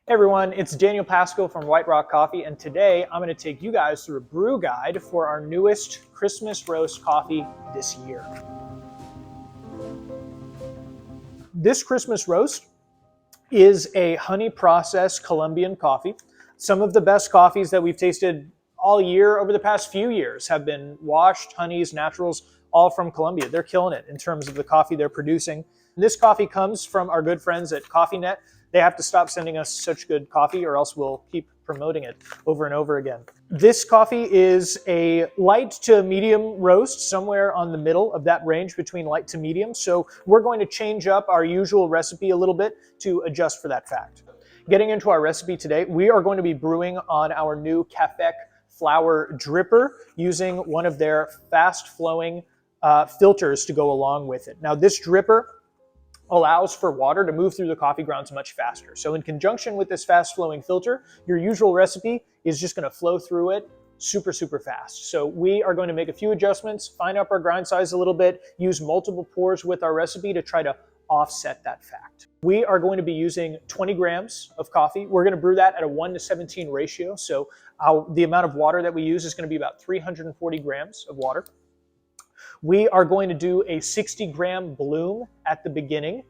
Hey everyone, it's Daniel Pasco from White Rock Coffee, and today I'm going to take you guys through a brew guide for our newest Christmas roast coffee this year. This Christmas roast is a honey processed Colombian coffee. Some of the best coffees that we've tasted all year over the past few years have been washed, honeys, naturals, all from Colombia. They're killing it in terms of the coffee they're producing. This coffee comes from our good friends at CoffeeNet. They have to stop sending us such good coffee or else we'll keep promoting it over and over again. This coffee is a light to medium roast, somewhere on the middle of that range between light to medium. So we're going to change up our usual recipe a little bit to adjust for that fact. Getting into our recipe today, we are going to be brewing on our new Café flower dripper using one of their fast flowing filters to go along with it. Now this dripper allows for water to move through the coffee grounds much faster. So in conjunction with this fast flowing filter, your usual recipe is just going to flow through it super fast. So we are going to make a few adjustments, fine up our grind size a little bit, use multiple pours with our recipe to try to offset that fact. We are going to be using 20 grams of coffee. We're going to brew that at a 1:17 ratio. So the amount of water that we use is going to be about 340 grams of water. We are going to do a 60-gram bloom at the beginning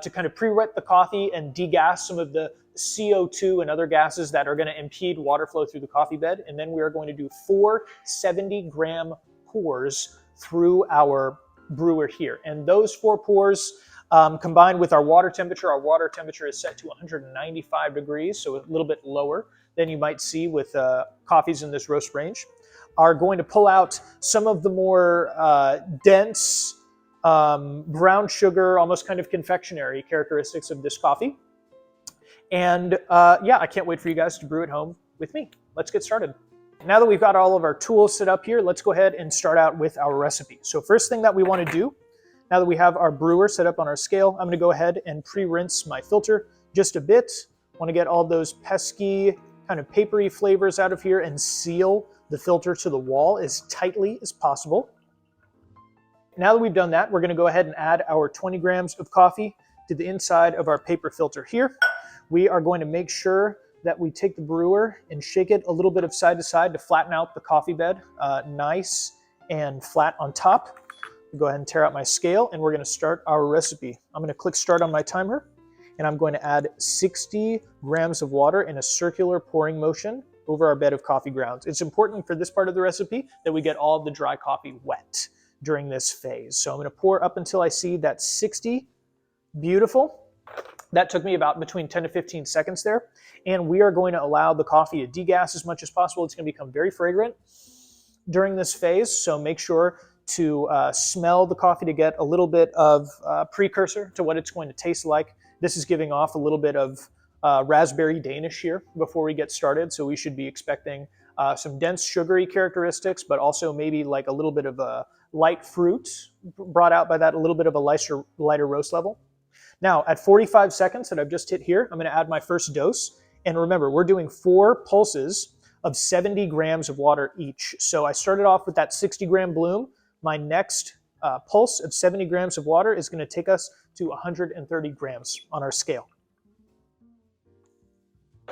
to kind of pre-wet the coffee and degas some of the CO2 and other gases that are going to impede water flow through the coffee bed. And then we are going to do 4 70-gram pours through our brewer here. And those 4 pours combined with our water temperature is set to 195 degrees, so a little bit lower than you might see with coffees in this roast range, are going to pull out some of the more dense brown sugar, almost kind of confectionery characteristics of this coffee. And yeah, I can't wait for you guys to brew at home with me. Let's get started. Now that we've got all of our tools set up here, let's go ahead and start out with our recipe. So first thing that we want to do, now that we have our brewer set up on our scale, I'm going to go ahead and pre-rinse my filter just a bit. I want to get all those pesky kind of papery flavors out of here and seal the filter to the wall as tightly as possible. Now that we've done that, we're going to go ahead and add our 20 grams of coffee to the inside of our paper filter here. We are going to make sure that we take the brewer and shake it a little bit of side to side to flatten out the coffee bed, nice and flat on top. Go ahead and tear out my scale, and we're going to start our recipe. I'm going to click start on my timer, and I'm going to add 60 grams of water in a circular pouring motion over our bed of coffee grounds. It's important for this part of the recipe that we get all of the dry coffee wet during this phase. So I'm going to pour up until I see that 60. Beautiful. That took me about between 10 to 15 seconds there. And we are going to allow the coffee to degas as much as possible. It's going to become very fragrant during this phase. So make sure to smell the coffee to get a little bit of precursor to what it's going to taste like. This is giving off a little bit of raspberry Danish here before we get started. So we should be expecting some dense sugary characteristics, but also maybe like a little bit of a light fruit brought out by that, a little bit of a lighter roast level. Now at 45 seconds that I've just hit here, I'm going to add my first dose. And remember, we're doing 4 pulses of 70 grams of water each. So I started off with that 60-gram bloom. My next pulse of 70 grams of water is going to take us to 130 grams on our scale.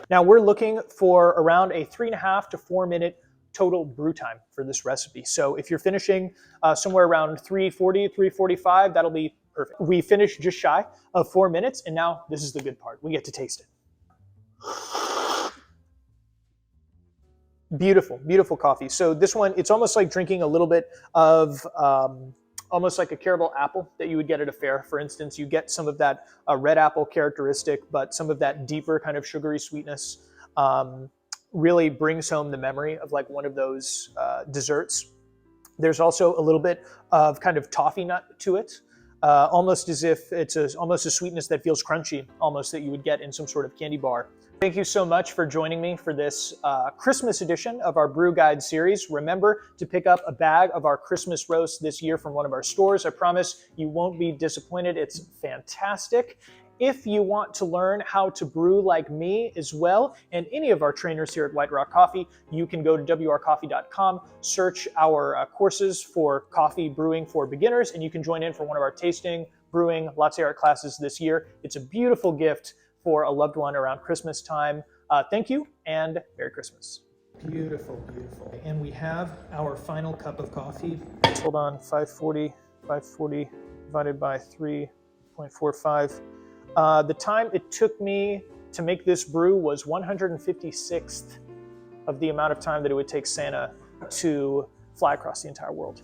Now we're looking for around a 3.5 to 4 minute total brew time for this recipe. So if you're finishing somewhere around 3:40, 3:45, that'll be perfect. We finished just shy of 4 minutes, and now this is the good part. We get to taste it. Beautiful, beautiful coffee. So this one, it's almost like drinking a little bit of almost like a caramel apple that you would get at a fair. For instance, you get some of that red apple characteristic, but some of that deeper kind of sugary sweetness really brings home the memory of like one of those desserts. There's also a little bit of kind of toffee nut to it, almost as if it's almost a sweetness that feels crunchy, almost that you would get in some sort of candy bar. Thank you so much for joining me for this Christmas edition of our Brew Guide series. Remember to pick up a bag of our Christmas roast this year from one of our stores. I promise you won't be disappointed. It's fantastic. If you want to learn how to brew like me as well, and any of our trainers here at White Rock Coffee, you can go to WRcoffee.com, search our courses for coffee brewing for beginners, and you can join in for one of our tasting, brewing, latte art classes this year. It's a beautiful gift for a loved one around Christmas time. Thank you and Merry Christmas. Beautiful, beautiful. And we have our final cup of coffee. Hold on, 540 divided by 3.45. The time it took me to make this brew was 156th of the amount of time that it would take Santa to fly across the entire world.